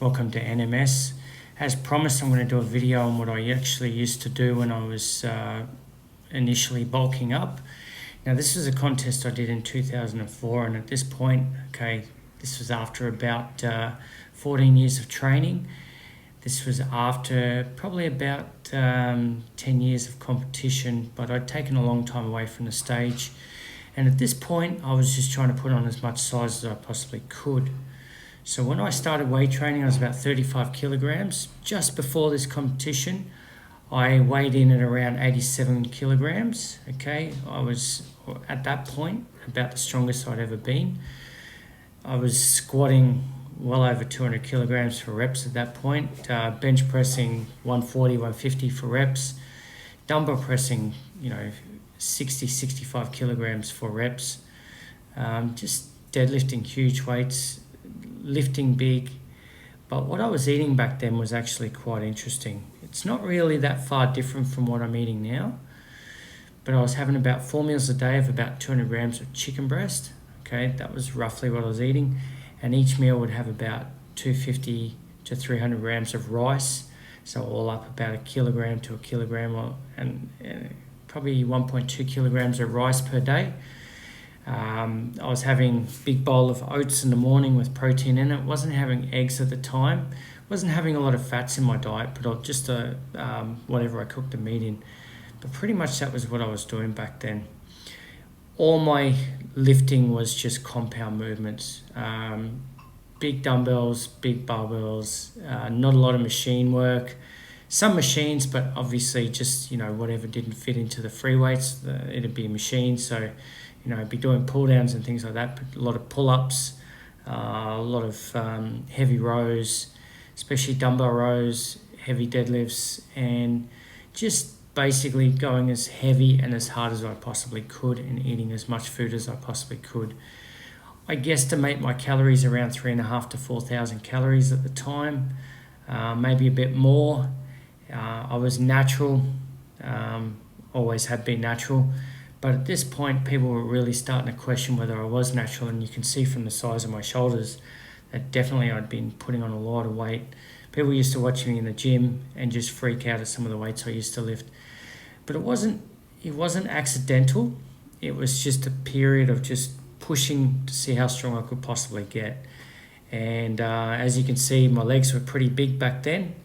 Welcome to NMS. As promised, I'm going to do a video on what I actually used to do when I was initially bulking up. Now, this was a contest I did in 2004, and at this point, this was after about 14 years of training. This was after probably about 10 years of competition, but I'd taken a long time away from the stage. And at this point, I was just trying to put on as much size as I possibly could. So when I started weight training, I was about 35 kilograms. Just before this competition, I weighed in at around 87 kilograms. I was, at that point, about the strongest I'd ever been. I was squatting well over 200 kilograms for reps at that point, bench pressing 140, 150 for reps, dumbbell pressing, 60, 65 kilograms for reps, just deadlifting huge weights, lifting big. But what I was eating back then was actually quite interesting. It's not really that far different from what I'm eating now, but I was having about 4 meals a day of about 200 grams of chicken breast. That was roughly what I was eating, and each meal would have about 250 to 300 grams of rice, so all up about a kilogram to a kilogram, and probably 1.2 kilograms of rice per day. I was having a big bowl of oats in the morning with protein in it. Wasn't having eggs at the time. Wasn't having a lot of fats in my diet, but just whatever I cooked the meat in. But pretty much that was what I was doing back then. All my lifting was just compound movements. Big dumbbells, big barbells, not a lot of machine work. Some machines, but obviously just, whatever didn't fit into the free weights, it'd be a machine. So, I'd be doing pull downs and things like that, but a lot of pull-ups, a lot of heavy rows, especially dumbbell rows, heavy deadlifts, and just basically going as heavy and as hard as I possibly could and eating as much food as I possibly could. I guesstimate my calories around 3,500 to 4,000 calories at the time, maybe a bit more. I was natural, always have been natural, but at this point people were really starting to question whether I was natural, and you can see from the size of my shoulders that definitely I'd been putting on a lot of weight. People used to watch me in the gym and just freak out at some of the weights I used to lift. But it wasn't accidental. It was just a period of just pushing to see how strong I could possibly get. And as you can see, my legs were pretty big back then.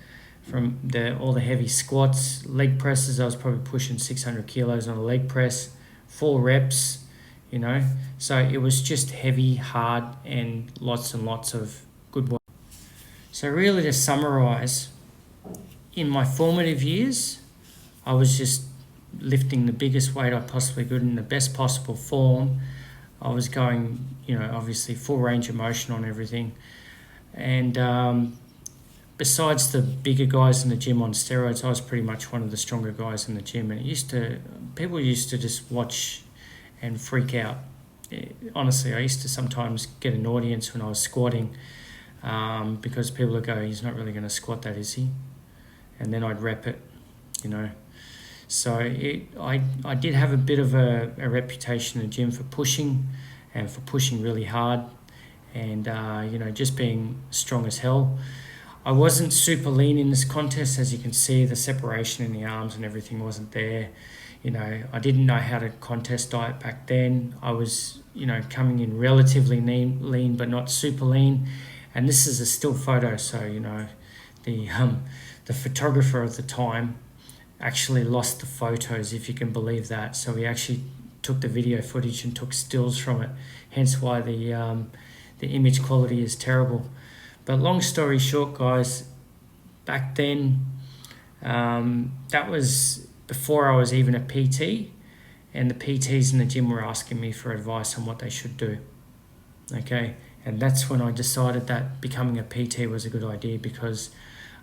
From all the heavy squats, leg presses, I was probably pushing 600 kilos on a leg press, 4 reps, So it was just heavy, hard, and lots of good work. So really, to summarize, in my formative years, I was just lifting the biggest weight I possibly could in the best possible form. I was going, obviously full range of motion on everything. And besides the bigger guys in the gym on steroids, I was pretty much one of the stronger guys in the gym. And people used to just watch and freak out. Honestly, I used to sometimes get an audience when I was squatting, because people would go, he's not really going to squat that, is he? And then I'd rep it, So I did have a bit of a reputation in the gym for pushing, and for pushing really hard, and just being strong as hell. I wasn't super lean in this contest. As you can see, the separation in the arms and everything wasn't there. I didn't know how to contest diet back then. I was, coming in relatively lean, but not super lean. And this is a still photo, so, the photographer at the time actually lost the photos, if you can believe that. So he actually took the video footage and took stills from it, hence why the image quality is terrible. But long story short, guys, back then, that was before I was even a PT, and the PTs in the gym were asking me for advice on what they should do. And that's when I decided that becoming a PT was a good idea, because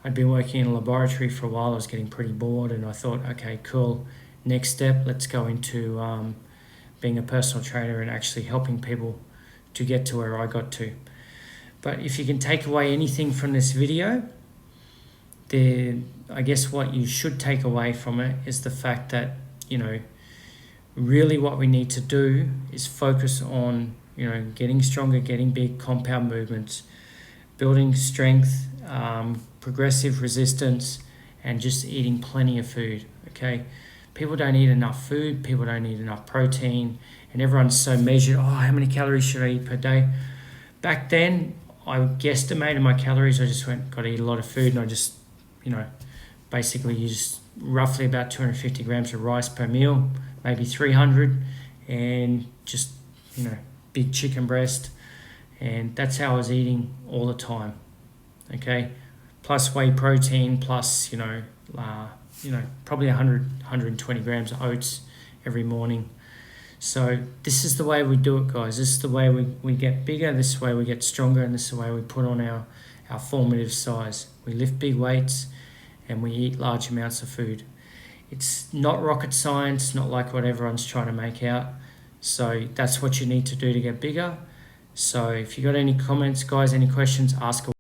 I'd been working in a laboratory for a while. I was getting pretty bored, and I thought, okay, cool, next step, let's go into being a personal trainer and actually helping people to get to where I got to. But if you can take away anything from this video, I guess what you should take away from it is the fact that, really what we need to do is focus on, getting stronger, getting big, compound movements, building strength, progressive resistance, and just eating plenty of food. Okay, people don't eat enough food, people don't eat enough protein, and everyone's so measured. Oh, how many calories should I eat per day? Back then, I guesstimated my calories. I just went, got to eat a lot of food, and I just, basically used roughly about 250 grams of rice per meal, maybe 300, and just, big chicken breast, and that's how I was eating all the time. Okay, plus whey protein, plus probably 120 grams of oats every morning. So this is the way we do it, guys. This is the way we get bigger, this is the way we get stronger, and this is the way we put on our formative size. We lift big weights and we eat large amounts of food. It's not rocket science, not like what everyone's trying to make out. So that's what you need to do to get bigger. So if you got any comments, guys, any questions, ask away.